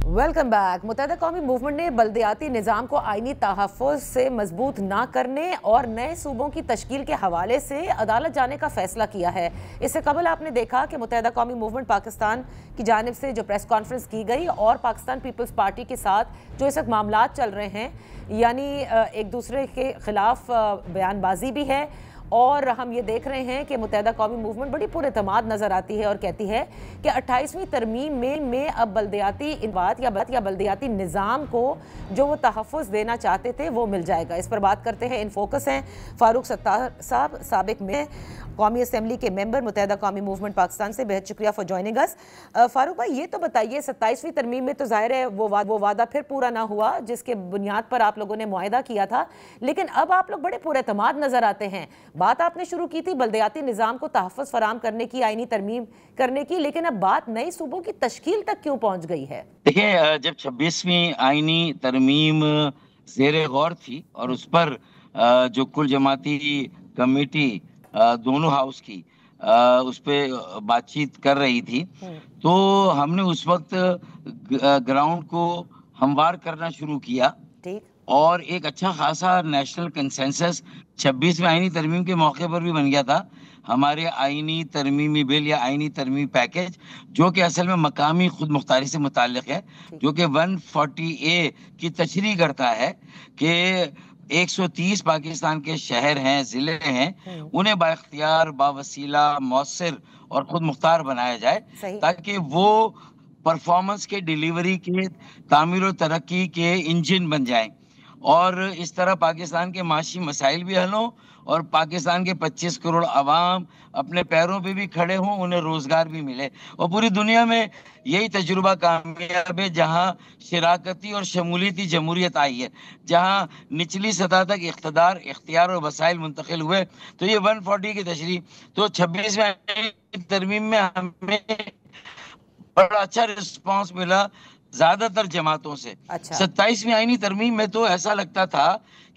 Welcome back. मुत्तहदा कौमी movement ने बल्दियाती निज़ाम को आईनी तहफ़्फ़ुज़ से मजबूत ना करने और नए सूबों की तश्कील के हवाले से अदालत जाने का फैसला किया है। इससे कबल आपने देखा कि मुत्तहदा कौमी मूवमेंट पाकिस्तान की जानिब से जो प्रेस कॉन्फ्रेंस की गई और पाकिस्तान पीपल्स पार्टी के साथ जो इस वक्त मामला चल रहे हैं, यानी एक दूसरे के खिलाफ बयानबाजी भी है और हम ये देख रहे हैं कि मुत्तहदा कौमी मूवमेंट बड़ी पुरएतमाद नज़र आती है और कहती है कि 28वीं तरमीम में अब बल्दियाती इनवात या बल्दियाती निज़ाम को जो वो तहफ़्फ़ुज़ देना चाहते थे वो मिल जाएगा। इस पर बात करते हैं। इन फोकस हैं फ़ारूक सत्तार साहब, साबिक में कौमी असम्बली के मेंबर, मुत्तहदा कौमी मूवमेंट पाकिस्तान से। बेहद शुक्रिया फॉर जॉइनिंग अस। फ़ारूक भाई, ये तो बताइए, 27वीं तरमीम में तो ज़ाहिर है वो वादा फिर पूरा ना हुआ जिसके बुनियाद पर आप लोगों ने मुआहिदा किया था, लेकिन अब आप लोग बड़े पुरएतमाद नज़र आते हैं। बात आपने शुरू की थी बल्दियाती निज़ाम को तहफ़्फ़ुज़ फराहम करने की, आईनी तरमीम करने की, लेकिन अब बात नए सूबों की तश्कील तक क्यों पहुंच गई है? देखिए, जब 26वीं आईनी तरमीम ज़ेरे गौर थी और उस पर जो कुल जमाती कमेटी दोनों हाउस की उस पे बातचीत कर रही थी, तो हमने उस वक्त ग्राउंड को हमवार करना शुरू किया ठीक। और एक अच्छा खासा नेशनल कंसेंसस 26वीं आईनी तरमीम के मौके पर भी बन गया था। हमारे आईनी तरमीमी बिल या आईनी तरमीमी पैकेज, जो कि असल में मकामी खुद मुख्तारी से मुताल्लिक है, जो कि 140A की तशरीह करता है कि 130 पाकिस्तान के शहर हैं, ज़िले हैं, उन्हें बाइख्तियार, बावसीला, मौसर और खुद मुख्तार बनाया जाए, ताकि वो परफॉर्मेंस के, डिलीवरी के, तामीर और तरक्की के इंजन बन जाएं और इस तरह पाकिस्तान के माशी मसाइल भी हल हों और पाकिस्तान के 25 करोड़ अवाम अपने पैरों पे भी खड़े हों, उन्हें रोजगार भी मिले। और पूरी दुनिया में यही तजुर्बा कामयाब है, जहां शराकती और शमूलियती जमहूरियत आई है, जहां निचली सतह तक इख्तिदार, इख्तियार और वसाइल मुंतकिल हुए। तो ये 140 की तशरीह, तो 26वीं तरमीम में हमें बड़ा अच्छा रिस्पांस मिला ज्यादातर जमातों से। अच्छा। 27वीं आईनी तरमीम में तो ऐसा लगता था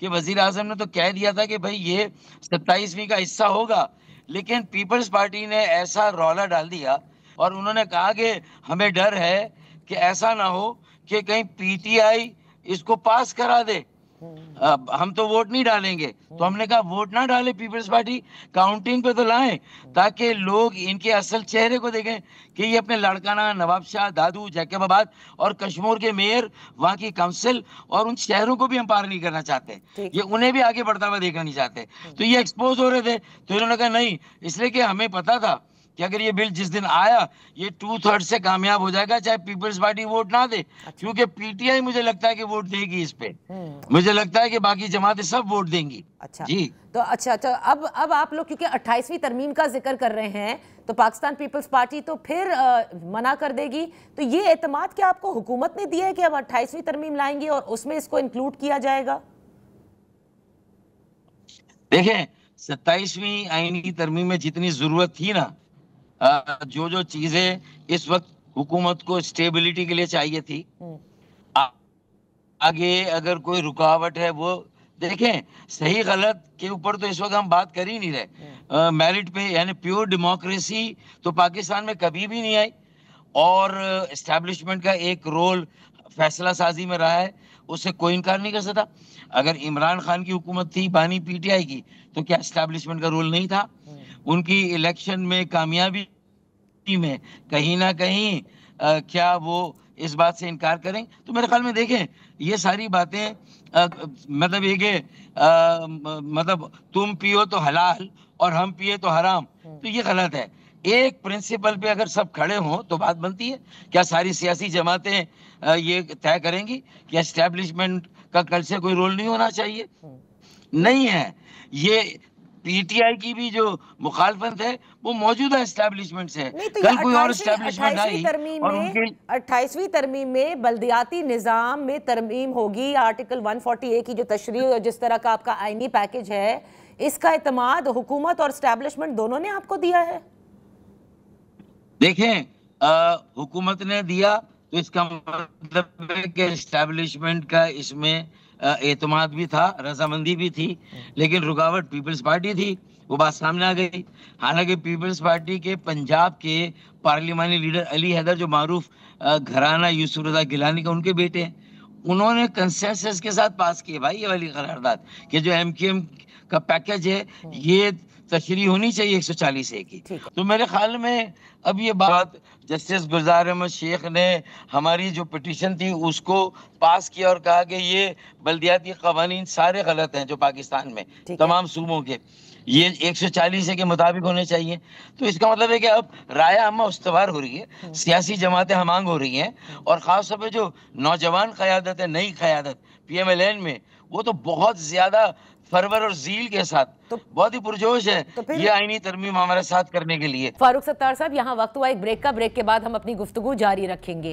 कि वजीर आजम ने तो कह दिया था कि भाई ये 27वीं का हिस्सा होगा, लेकिन पीपल्स पार्टी ने ऐसा रौला डाल दिया और उन्होंने कहा कि हमें डर है कि ऐसा ना हो कि कहीं पीटीआई इसको पास करा दे, हम तो वोट नहीं डालेंगे। तो हमने कहा वोट ना डाले पीपल्स पार्टी, काउंटिंग पे तो लाएं, ताकि लोग इनके असल चेहरे को देखें कि ये अपने लड़काना, नवाब शाह, दादू, जैकबाबाद और कश्मीर के मेयर, वहाँ की काउंसिल और उन शहरों को भी हम पार नहीं करना चाहते, ये उन्हें भी आगे बढ़ता हुआ देखना नहीं चाहते। तो ये एक्सपोज हो रहे थे, तो इन्होंने कहा नहीं, इसलिए कि हमें पता था कि अगर ये बिल जिस दिन आया ये 2/3 से कामयाब हो जाएगा, चाहे पीपल्स पार्टी वोट ना दे। क्योंकि पीटीआई मुझे लगता है कि वोट देगी इस पे, मुझे लगता है कि बाकी जमातें सब वोट देंगी। अच्छा जी, तो अच्छा, तो अब आप लोग क्योंकि 28वीं तरमीम का जिक्र कर रहे हैं, तो पाकिस्तान पीपल्स पार्टी तो फिर मना कर देगी, तो ये एतमाद क्या आपको हुकूमत ने दिया है कि अब 28वीं तरमीम लाएंगे और उसमें इसको इंक्लूड किया जाएगा? देखें, 27वीं आईनी तरमीम में जितनी जरूरत थी ना, जो जो चीजें इस वक्त हुकूमत को स्टेबिलिटी के लिए चाहिए थी, आगे अगर कोई रुकावट है वो देखें। सही गलत के ऊपर तो इस वक्त हम बात कर ही नहीं रहे, मेरिट पे, यानी प्योर डेमोक्रेसी तो पाकिस्तान में कभी भी नहीं आई और एस्टैब्लिशमेंट का एक रोल फैसला साजी में रहा है, उससे कोई इनकार नहीं कर सकता। अगर इमरान खान की हुकूमत थी, बानी पीटीआई की, तो क्या एस्टैब्लिशमेंट का रोल नहीं था? उनकी इलेक्शन में कामयाबी में कहीं ना कहीं क्या वो इस बात से इनकार करें? तो मेरे ख्याल में देखें, ये सारी बातें मतलब ये कि मतलब तुम पियो तो हलाल और हम पिए तो हराम, तो ये गलत है। एक प्रिंसिपल पे अगर सब खड़े हों तो बात बनती है। क्या सारी सियासी जमातें ये तय करेंगी कि एस्टेब्लिशमेंट का कल से कोई रोल नहीं होना चाहिए? नहीं है। ये पीटीआई की भी जो मुखालफत है वो मौजूदा एस्टैब्लिशमेंट से है। नहीं, तो कल ये कोई और एस्टैब्लिशमेंट आई और उनके 28वीं तरमीम में बल्दियाती निज़ाम में तरमीम होगी, आर्टिकल 140A की जो तशरीह और जिस तरह का आपका आईनी पैकेज है, इसका इत्माद हुकूमत और एस्टैब्लिशमेंट दोनों ने आपको दिया है? देखें, हुकूमत ने दिया तो इसका मतलब है कि एस्टैब्लिशमेंट का इसमें एतमाद भी था, रजामंदी भी थी, लेकिन रुकावट पीपल्स पार्टी थी। वो बात सामने आ गई। हालांकि पीपल्स पार्टी के पंजाब के पार्लिमानी लीडर अली हैदर, जो मारूफ घराना यूसुफ रजा गिलानी का उनके बेटे हैं, उन्होंने कंसेंसस के साथ पास किए भाई ये वाली करारदाद कि जो एमक्यूएम का पैकेज है ये तशरीह होनी चाहिए 140A की। तो मेरे ख्याल में अब ये बात जस्टिस गुलजार अहमद शेख ने हमारी जो पिटीशन थी उसको पास किया और कहा कि ये बल्दियाती कवानीन सारे गलत हैं जो पाकिस्तान में तमाम सूबों के, ये 140A के मुताबिक होने चाहिए। तो इसका मतलब है कि अब राय आमा उस्तवार हो रही है, सियासी जमातें हमांग हो रही हैं, और ख़ास तौर पे जो नौजवान क़यादत है, नई क़यादत PMLN में, वो तो बहुत ज़्यादा फरवर और ज़ील के साथ बहुत ही पुरजोश है ये आईनी तरमीम हमारे साथ करने के लिए। फारूक सत्तार साहब, यहाँ वक्त हुआ एक ब्रेक का। ब्रेक के बाद हम अपनी गुफ्तगू जारी रखेंगे।